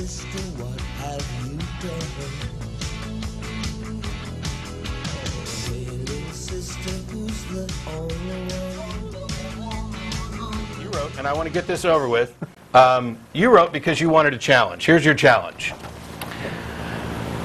sister, what have you done? Oh, little sister, who's the only one? You wrote, and I want to get this over with. You wrote because you wanted a challenge. Here's your challenge.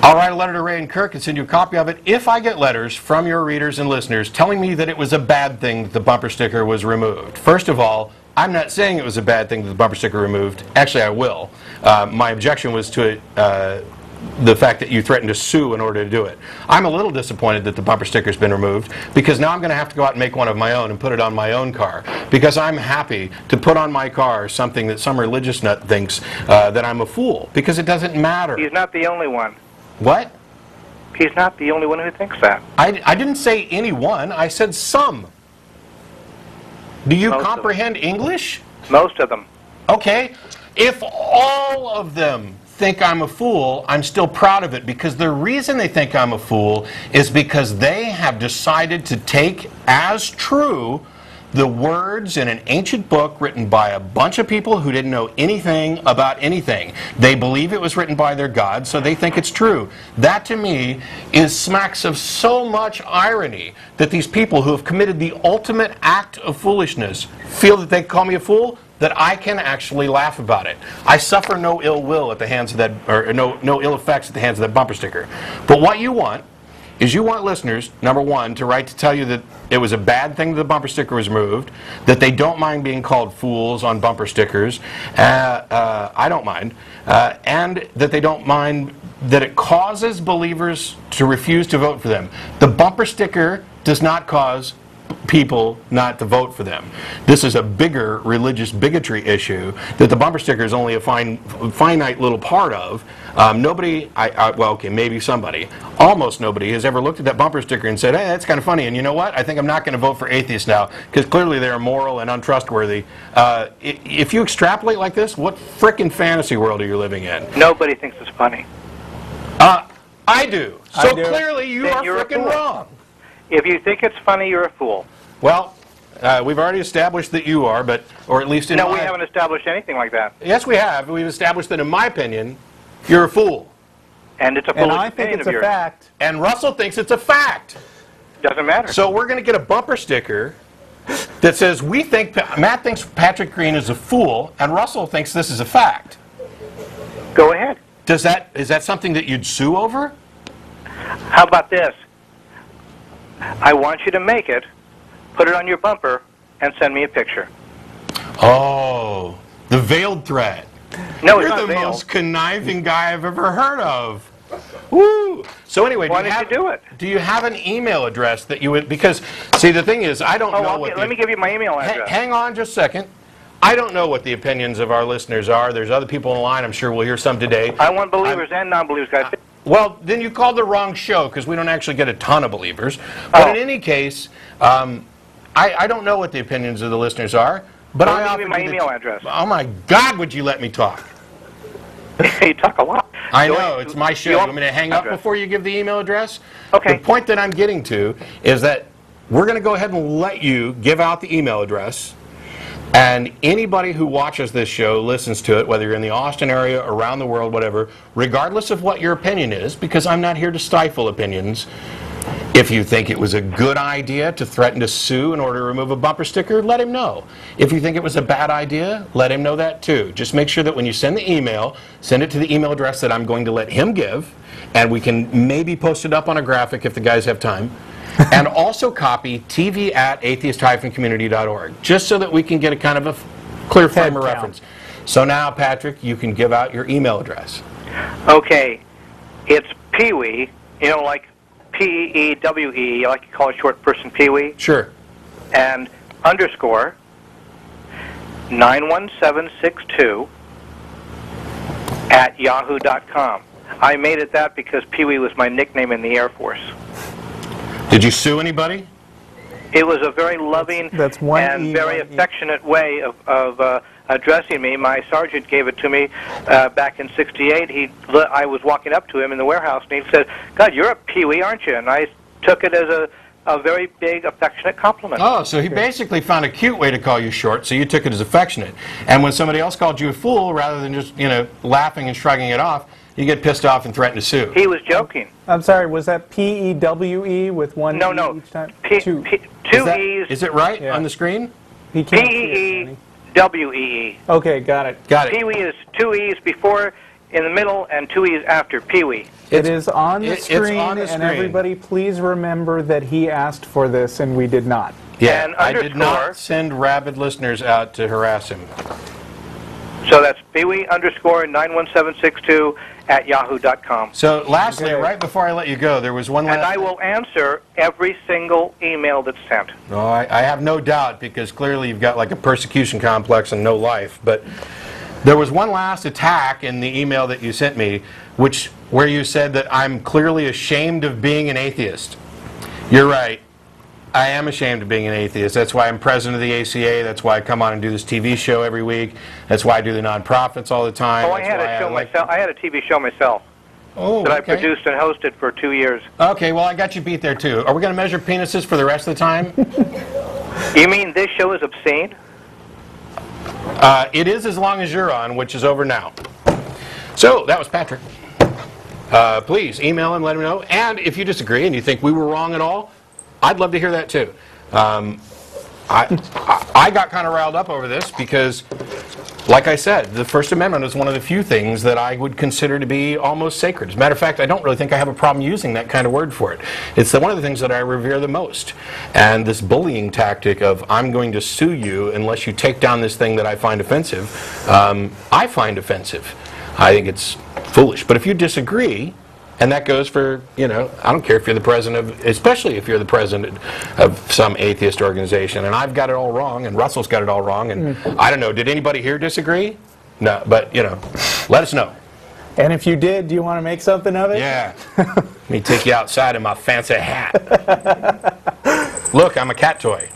I'll write a letter to Ray and Kirk and send you a copy of it if I get letters from your readers and listeners telling me that it was a bad thing that the bumper sticker was removed. First of all, I'm not saying it was a bad thing that the bumper sticker removed. Actually, I will. My objection was to the fact that you threatened to sue in order to do it. I'm a little disappointed that the bumper sticker's been removed because now I'm going to have to go out and make one of my own and put it on my own car because I'm happy to put on my car something that some religious nut thinks that I'm a fool because it doesn't matter. He's not the only one. What? He's not the only one who thinks that. I didn't say any one. I said some. Do you comprehend English? Most of them. Okay. If all of them think I'm a fool, I'm still proud of it because the reason they think I'm a fool is because they have decided to take as true the words in an ancient book written by a bunch of people who didn't know anything about anything. They believe it was written by their God, so they think it's true. That, to me, is smacks of so much irony that these people who have committed the ultimate act of foolishness feel that they call me a fool, that I can actually laugh about it. I suffer no ill will at the hands of that, or no ill effects at the hands of that bumper sticker. But what you want is you want listeners, number one, to write to tell you that it was a bad thing that the bumper sticker was removed, that they don't mind being called fools on bumper stickers, I don't mind, and that they don't mind that it causes believers to refuse to vote for them. The bumper sticker does not cause people not to vote for them. This is a bigger religious bigotry issue that the bumper sticker is only a finite little part of. Nobody, well, okay, maybe somebody, almost nobody has ever looked at that bumper sticker and said, hey, that's kind of funny, and you know what? I think I'm not going to vote for atheists now, because clearly they're immoral and untrustworthy. If you extrapolate like this, what frickin' fantasy world are you living in? Nobody thinks it's funny. I do. So clearly you are frickin' wrong. If you think it's funny, you're a fool. Well, we've already established that you are, but, or at least in No, we haven't established anything like that. Yes, we have. We've established that, in my opinion, you're a fool. And it's a foolish opinion of yours. And I think it's a fact. And Russell thinks it's a fact. Doesn't matter. So we're going to get a bumper sticker that says, Matt thinks Patrick Green is a fool, and Russell thinks this is a fact. Go ahead. Is that something that you'd sue over? How about this? I want you to make it, put it on your bumper, and send me a picture. Oh, the veiled threat. No, it's You're not the veiled. most conniving guy I've ever heard of. Woo! So anyway, Why did you do it? Do you have an email address that you would, because, see, the thing is, I don't know what... Let me give you my email address. Hang on just a second. I don't know what the opinions of our listeners are. There's other people in line. I'm sure we'll hear some today. I want believers and non-believers, guys. Well, then you called the wrong show because we don't actually get a ton of believers. But in any case, I don't know what the opinions of the listeners are. But I give you my email address. Oh my God, would you let me talk? You talk a lot. I know, it's my show. You want me to hang up before you give the email address? Okay. The point that I'm getting to is that we're going to go ahead and let you give out the email address. And anybody who watches this show, listens to it, whether you're in the Austin area, around the world, whatever, regardless of what your opinion is, because I'm not here to stifle opinions, if you think it was a good idea to threaten to sue in order to remove a bumper sticker, let him know. If you think it was a bad idea, let him know that too. Just make sure that when you send the email, send it to the email address that I'm going to let him give, and we can maybe post it up on a graphic if the guys have time. And also copy tv@atheist-community.org, just so that we can get a kind of a clear frame of reference. So now, Patrick, you can give out your email address. Okay. It's Pee-wee, you know, like P-E-E-W-E, I like to call it short person Pee-wee. Sure. And underscore 91762 @yahoo.com. I made it that because Pee-wee was my nickname in the Air Force. Did you sue anybody? It was a very loving and very affectionate way of addressing me. My sergeant gave it to me back in '68. I was walking up to him in the warehouse, and he said, "God, you're a Pee-wee, aren't you?" And I took it as a very big, affectionate compliment. Oh, so he basically found a cute way to call you short, so you took it as affectionate. And when somebody else called you a fool, rather than just, you know, laughing and shrugging it off, you get pissed off and threaten to sue. He was joking. I'm sorry, was that P-E-W-E with one E each time? Two E's. Is it right on the screen? P-E-E-W-E-E. Okay, got it. Got it. Pee-wee is 2 E's before, in the middle, and 2 E's after. Pee-wee. It is on the screen, it's on the screen. And everybody please remember that he asked for this and we did not. Yeah, and I did not send rabid listeners out to harass him. So that's Pee-wee_91762 at yahoo.com. So lastly, right before I let you go, there was one last... And I will answer every single email that's sent. Oh, I have no doubt, because clearly you've got like a persecution complex and no life. But there was one last attack in the email that you sent me, where you said that I'm clearly ashamed of being an atheist. You're right. I am ashamed of being an atheist. That's why I'm president of the ACA. That's why I come on and do this TV show every week. That's why I do the nonprofits all the time. Oh, I had a show myself. I had a TV show myself. Oh, that I produced and hosted for 2 years. Okay, well, I got you beat there, too. Are we going to measure penises for the rest of the time? You mean this show is obscene? It is, as long as you're on, which is over now. So, that was Patrick. Please, email him, let him know. And if you disagree and you think we were wrong at all, I'd love to hear that, too. I got kind of riled up over this because, like I said, the First Amendment is one of the few things that I would consider to be almost sacred. As a matter of fact, I don't really think I have a problem using that kind of word for it. It's one of the things that I revere the most. And this bullying tactic of, I'm going to sue you unless you take down this thing that I find offensive, I find offensive. I think it's foolish. But if you disagree, and that goes for, you know, I don't care if you're the president of, especially if you're the president of some atheist organization, and I've got it all wrong, and Russell's got it all wrong, and I don't know, did anybody here disagree? No, but, you know, let us know. And if you did, do you want to make something of it? Yeah. Let me take you outside in my fancy hat. Look, I'm a cat toy.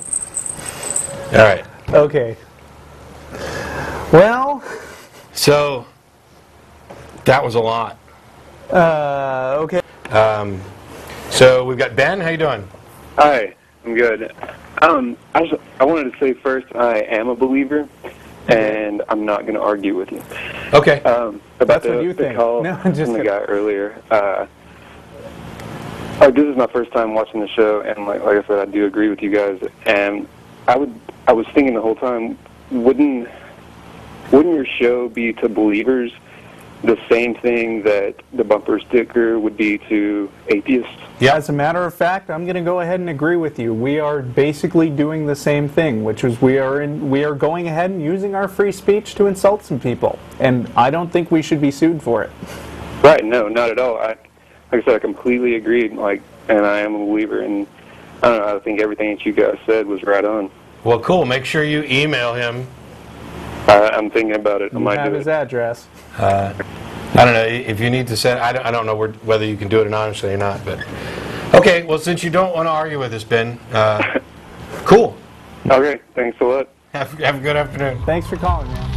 All right. Okay. Well. So, that was a lot. Okay. So we've got Ben. How you doing? Hi, I'm good. I wanted to say first, I am a believer, and I'm not going to argue with you. Okay. About the call from the guy earlier. This is my first time watching the show, and like I said, I do agree with you guys. And I was thinking the whole time, wouldn't your show be to believers the same thing that the bumper sticker would be to atheists? Yeah, as a matter of fact, I'm going to go ahead and agree with you. We are basically doing the same thing, which is we are going ahead and using our free speech to insult some people, and I don't think we should be sued for it. Right? No, not at all. Like I said, I completely agreed. And I am a believer, and I don't know. I think everything that you guys said was right on. Well, cool. Make sure you email him. I'm thinking about it. I might have do his it. address. I don't know if you need to send. I don't know whether you can do it anonymously or not. But okay. Well, since you don't want to argue with us, Ben, cool. Okay. Thanks a lot. Have a good afternoon. Thanks for calling, man.